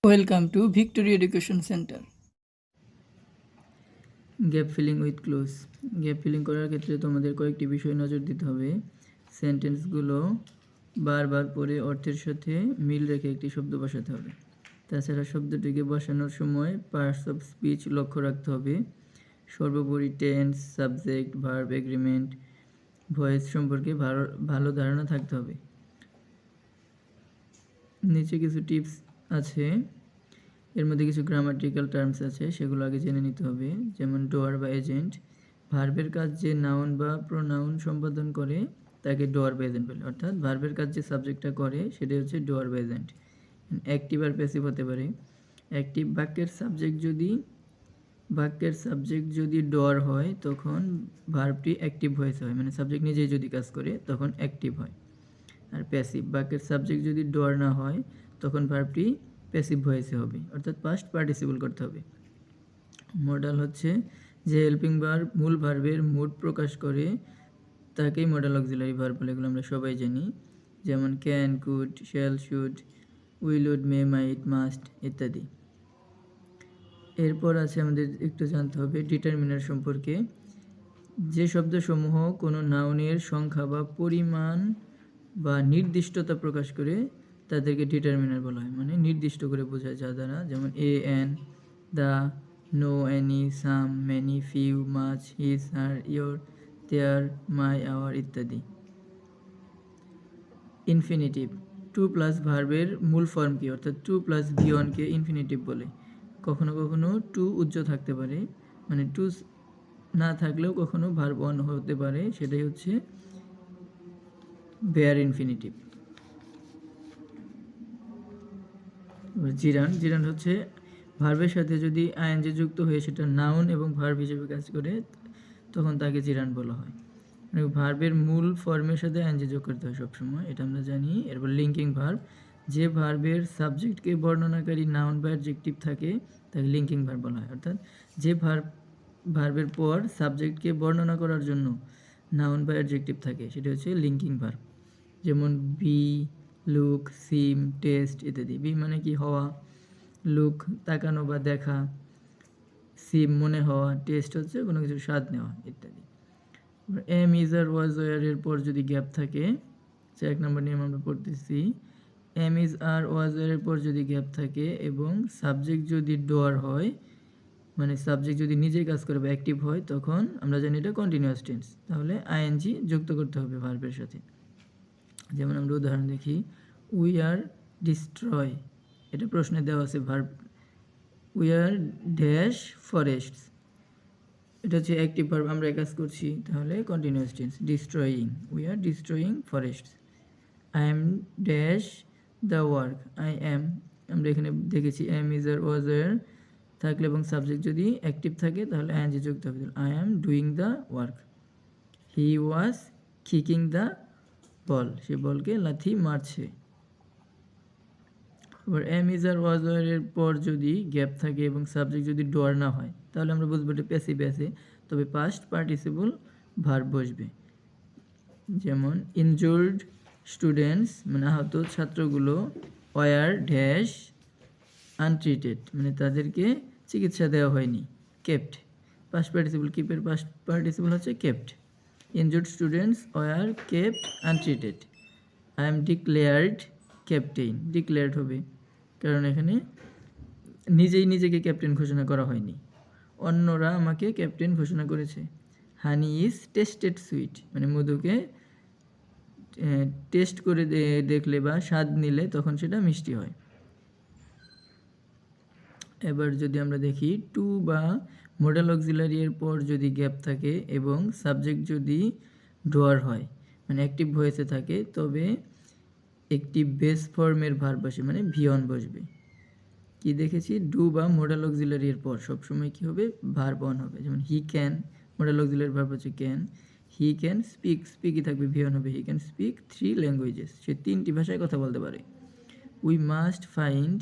Welcome to victory education centre. Gap filling with close. Gap filling করার ক্ষেত্রে তোমাদের কয়েকটি বিষয় নজর দিতে হবে। সেন্টেন্সগুলো বারবার পরে অর্থের সাথে মিল রেখে একটি শব্দ বসাতে হবে। তাছাড়া শব্দটিকে বসানোর সময় পার্টস অফ স্পিচ লক্ষ্য রাখতে হবে। সর্বোপরি tense, subject, verb, agreement, voice সম্পর্কে ভালো ধারণা থাকতে হবে। নিচে কিছু টিপস আছে, এর মধ্যে কিছু গ্রামাটিক্যাল টার্মস আছে, সেগুলো আগে জেনে নিতে হবে। যেমন ডোয়ার বা এজেন্ট, ভার্বের কাজ যে নাউন বা প্রোনাউন সম্পাদন করে তাকে ডোয়ার বা এজেন্ট বলে। অর্থাৎ ভার্বের কাজ যে সাবজেক্টটা করে সেটা হচ্ছে ডোয়ার বা এজেন্ট। অ্যাক্টিভ আর প্যাসিভ হতে পারে। অ্যাক্টিভ বাক্যের সাবজেক্ট যদি ডোয়ার হয় তখন ভার্বটি অ্যাক্টিভ ভয়েস হয়, মানে সাবজেক্ট নিজেই যদি কাজ করে তখন অ্যাক্টিভ হয়। আর প্যাসিভ বাক্যের সাবজেক্ট যদি ডোয়ার না হয় তখন ভার্বটি প্যাসিভ ভয়েসে হবে, অর্থাৎ পাস্ট পার্টিসিপল করতে হবে। মডাল হচ্ছে যে হেল্পিং ভার্ব মূল ভার্বের মুড প্রকাশ করে তাকেই মডাল অক্সিলারি ভার্ব বলে, এগুলো আমরা সবাই জানি। যেমন can, could, shall, should, will, would, may, might, must ইত্যাদি। এরপর আছে আমাদের একটু জানতে হবে ডিটারমিনার সম্পর্কে। যে শব্দসমূহ কোনো নাউনের সংখ্যা বা পরিমাণ বা নির্দিষ্টতা প্রকাশ করে তাদেরকে ডিটারমিনার বলা হয়, মানে নির্দিষ্ট করে বোঝায় যা দ্বারা। যেমন a, an, the, no, any, some, many, few, much, his, her, your, their, my, our ইত্যাদি। ইনফিনিটিভ, টু প্লাস ভার্বের মূল ফর্ম কি, অর্থাৎ টু প্লাস ভিওনকে ইনফিনিটিভ বলে। কখনো কখনো টু উজ্জ্ব থাকতে পারে, মানে টু না থাকলেও কখনো ভার্ব অন হতে পারে, সেটাই হচ্ছে বেয়ার ইনফিনিটিভ। জিরান্ড হচ্ছে ভার্বের সাথে যদি আইএনজি যুক্ত হয়ে সেটা নাউন এবং ভার্ব হিসেবে কাজ করে তখন তাকে জিরান্ড বলা হয়। মানে ভার্বের মূল ফর্মের সাথে আইএনজি যোগ করতে হয় সবসময়, এটা আমরা জানি। এরপর লিঙ্কিং ভার্ব, যে ভার্বের সাবজেক্টকে বর্ণনাকারী নাউন বা অ্যাডজেক্টিভ থাকে তাকে লিঙ্কিং ভার্ব বলা হয়। অর্থাৎ যে ভার্বের পর সাবজেক্টকে বর্ণনা করার জন্য নাউন বা অ্যাডজেক্টিভ থাকে সেটা হচ্ছে লিঙ্কিং ভার্ব। যেমন বি, লুক, সিম, টেস্ট ইত্যাদি। বি মানে কি, হওয়া, লুক তাকানো বা দেখা, সিম মনে হওয়া, টেস্ট হচ্ছে কোনো কিছু স্বাদ নেওয়া ইত্যাদি। Am, is, are, was, were এর পর যদি গ্যাপ থাকে, 1 নম্বর নিয়ম আমরা পড়তেছি, am, is, are, was, were এর পর যদি গ্যাপ থাকে এবং সাবজেক্ট যদি ডোয়ার হয়, মানে সাবজেক্ট যদি নিজেই কাজ করে বা অ্যাক্টিভ হয়, তখন আমরা জানি এটা কন্টিনিউয়াস টেন্স, তাহলে আইএনজি যুক্ত করতে হবে ভার্বের সাথে। যেমন আমরা উদাহরণ দেখি, উই আর ডিস্ট্রয়, এটা প্রশ্নে দেওয়া আছে verb. We are dash forests, এটা হচ্ছে অ্যাক্টিভ ভার্ব, আমরা কাজ করছি, তাহলে continuous tense. Destroying, we are destroying forests. I am dash the work, I am, আমরা এখানে দেখেছি am, is, are, was, were থাকলে এবং সাবজেক্ট যদি অ্যাক্টিভ থাকে তাহলে আইএনজি যুক্ত হবে। I am doing the work. He was kicking the ball, সে বলকে লাথি মারছে। এবার am, is, are, was, were এর পর যদি গ্যাপ থাকে এবং সাবজেক্ট যদি ডোয়ার না হয় তাহলে আমরা বুঝবো এটা প্যাসিভ আছে, তবে পাস্ট পার্টিসিপল ভার্ব বসবে। যেমন ইনজুর্ড স্টুডেন্টস, মানে আহত ছাত্রগুলো, ওয়ার ড্যাশ আনট্রিটেড, মানে তাদেরকে চিকিৎসা দেওয়া হয়নি, কেপ্ট। পাস্ট পার্টিসিপল কিপের পাস্ট পার্টিসিপল হচ্ছে kept. Injured students were kept untreated. I am declared captain, declared হবে কারণ এখানে নিজেই নিজেকে ক্যাপ্টেন ঘোষণা করা হয়নি, অন্যরা আমাকে ক্যাপ্টেন ঘোষণা করেছে। হানি ইজ টেস্টেড সুইট, মানে মধুকে টেস্ট করে দেখলে বা স্বাদ নিলে তখন সেটা মিষ্টি হয়। এবার যদি আমরা দেখি টু বা মডেল অক্সিলারি এর পর যদি গ্যাপ থাকে এবং সাবজেক্ট যদি ডোয়ার হয়, মানে অ্যাক্টিভ ভয়েসে থাকে, তবে একটি বেস ফর্মের ভার্ব বসে, মানে ভিয়ন বসবে। কি দেখেছি, ডু বা মডেল অক্সিলারি এর পর সবসময় কি হবে, ভার্ব অন হবে। যেমন he can, modal auxiliary verb হচ্ছে ক্যান। হি ক্যান স্পিক, স্পিকই থাকবে, ভিয়ন হবে। হি ক্যান স্পিক 3 ল্যাঙ্গুয়েজেস, সে 3টি ভাষায় কথা বলতে পারে। We must find